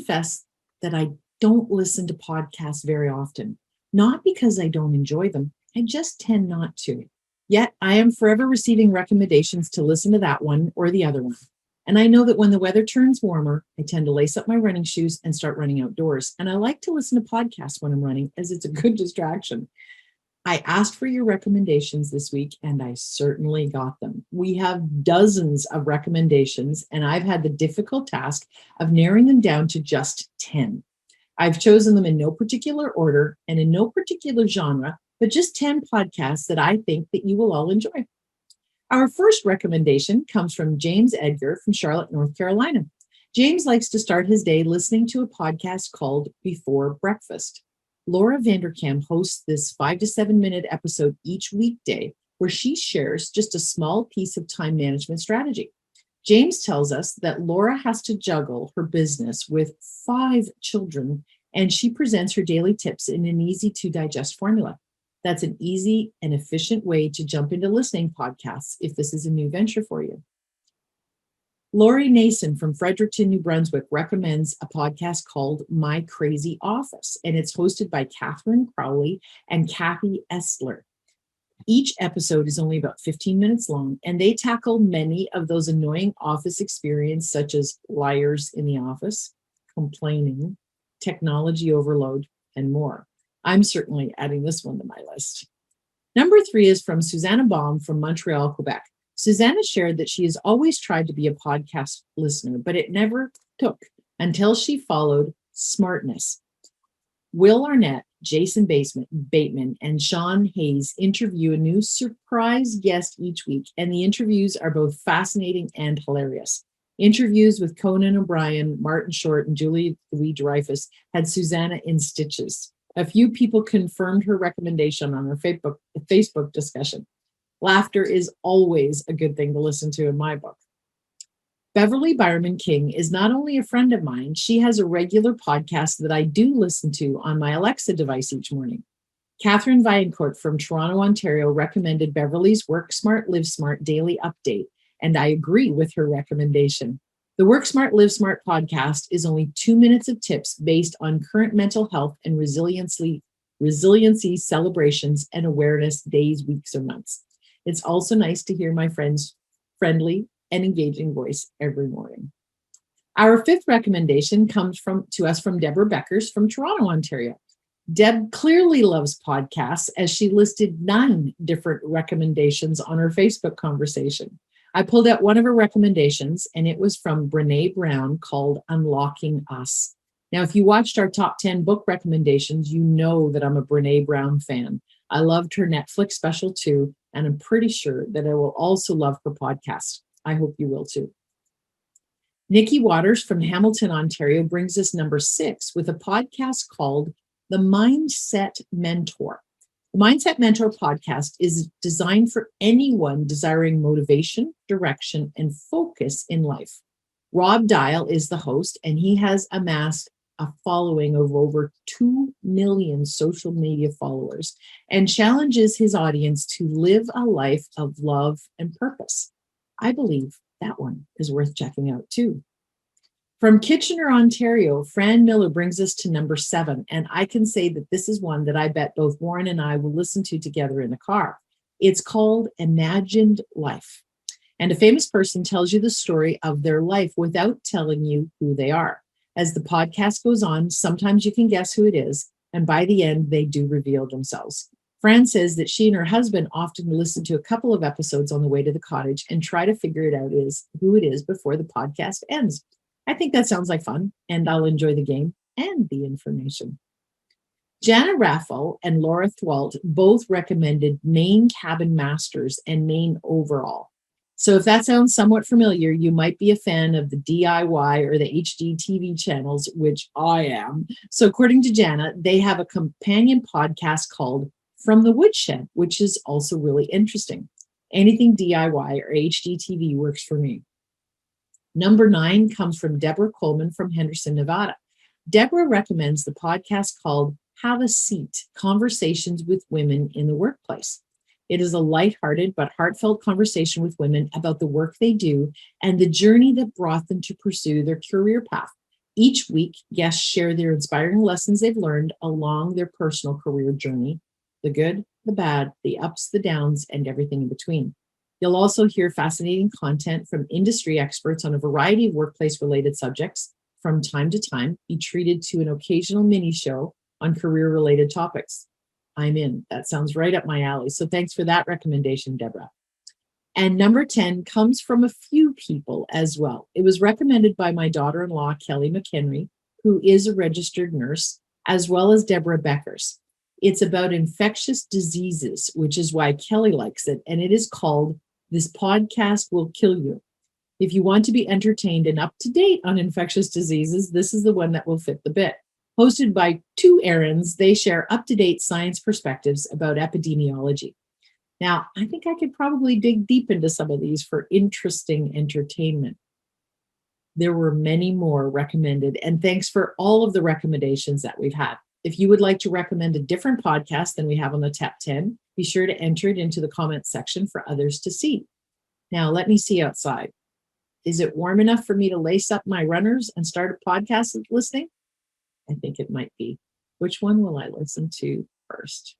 confess that I don't listen to podcasts very often, not because I don't enjoy them. I just tend not to. Yet I am forever receiving recommendations to listen to that one or the other one. And I know that when the weather turns warmer, I tend to lace up my running shoes and start running outdoors. And I like to listen to podcasts when I'm running as it's a good distraction. I asked for your recommendations this week and I certainly got them. We have dozens of recommendations and I've had the difficult task of narrowing them down to just 10. I've chosen them in no particular order and in no particular genre, but just 10 podcasts that I think that you will all enjoy. Our first recommendation comes from James Edgar from Charlotte, North Carolina. James likes to start his day listening to a podcast called Before Breakfast. Laura Vanderkam hosts this 5 to 7 minute episode each weekday where she shares just a small piece of time management strategy. James tells us that Laura has to juggle her business with 5 children, and she presents her daily tips in an easy to digest formula. That's an easy and efficient way to jump into listening podcasts if this is a new venture for you. Lori Nason from Fredericton, New Brunswick recommends a podcast called My Crazy Office, and it's hosted by Catherine Crowley and Kathy Estler. Each episode is only about 15 minutes long, and they tackle many of those annoying office experiences, such as liars in the office, complaining, technology overload, and more. I'm certainly adding this one to my list. Number 3 is from Susanna Baum from Montreal, Quebec. Susanna shared that she has always tried to be a podcast listener, but it never took until she followed Smartness. Will Arnett, Jason Bateman, and Sean Hayes interview a new surprise guest each week, and the interviews are both fascinating and hilarious. Interviews with Conan O'Brien, Martin Short, and Julie Louis-Dreyfus had Susanna in stitches. A few people confirmed her recommendation on her Facebook discussion. Laughter is always a good thing to listen to in my book. Beverly Byerman King is not only a friend of mine, she has a regular podcast that I do listen to on my Alexa device each morning. Catherine Vaillancourt from Toronto, Ontario recommended Beverly's Work Smart, Live Smart daily update, and I agree with her recommendation. The Work Smart, Live Smart podcast is only 2 minutes of tips based on current mental health and resiliency celebrations and awareness days, weeks, or months. It's also nice to hear my friend's friendly and engaging voice every morning. Our 5th recommendation comes to us from Deborah Beckers from Toronto, Ontario. Deb clearly loves podcasts as she listed 9 different recommendations on her Facebook conversation. I pulled out one of her recommendations, and it was from Brene Brown called Unlocking Us. Now, if you watched our top 10 book recommendations, you know that I'm a Brene Brown fan. I loved her Netflix special too, and I'm pretty sure that I will also love her podcast. I hope you will too. Nikki Waters from Hamilton, Ontario brings us number 6 with a podcast called The Mindset Mentor. The Mindset Mentor podcast is designed for anyone desiring motivation, direction, and focus in life. Rob Dial is the host, and he has amassed a following of over 2 million social media followers and challenges his audience to live a life of love and purpose. I believe that one is worth checking out too. From Kitchener, Ontario, Fran Miller brings us to number 7, and I can say that this is one that I bet both Warren and I will listen to together in the car. It's called Imagined Life, and a famous person tells you the story of their life without telling you who they are. As the podcast goes on, sometimes you can guess who it is, and by the end, they do reveal themselves. Fran says that she and her husband often listen to a couple of episodes on the way to the cottage and try to figure it out who it is before the podcast ends. I think that sounds like fun, and I'll enjoy the game and the information. Jana Raffel and Laura Thwalt both recommended Maine Cabin Masters and Maine Overall. So if that sounds somewhat familiar, you might be a fan of the DIY or the HGTV channels, which I am. So according to Jana, they have a companion podcast called From the Woodshed, which is also really interesting. Anything DIY or HGTV works for me. Number 9 comes from Deborah Coleman from Henderson, Nevada. Deborah recommends the podcast called Have a Seat, Conversations with Women in the Workplace. It is a lighthearted but heartfelt conversation with women about the work they do and the journey that brought them to pursue their career path. Each week, guests share their inspiring lessons they've learned along their personal career journey, the good, the bad, the ups, the downs, and everything in between. You'll also hear fascinating content from industry experts on a variety of workplace related subjects. From time to time, be treated to an occasional mini show on career related topics. I'm in. That sounds right up my alley. So thanks for that recommendation, Deborah. And number 10 comes from a few people as well. It was recommended by my daughter in law, Kelly McHenry, who is a registered nurse, as well as Deborah Beckers. It's about infectious diseases, which is why Kelly likes it. And it is called This Podcast Will Kill You. If you want to be entertained and up to date on infectious diseases, this is the one that will fit the bit. Hosted by two Erins, they share up to date science perspectives about epidemiology. Now, I think I could probably dig deep into some of these for interesting entertainment. There were many more recommended, and thanks for all of the recommendations that we've had. If you would like to recommend a different podcast than we have on the top 10, be sure to enter it into the comments section for others to see. Now, let me see outside. Is it warm enough for me to lace up my runners and start a podcast listening? I think it might be. Which one will I listen to first?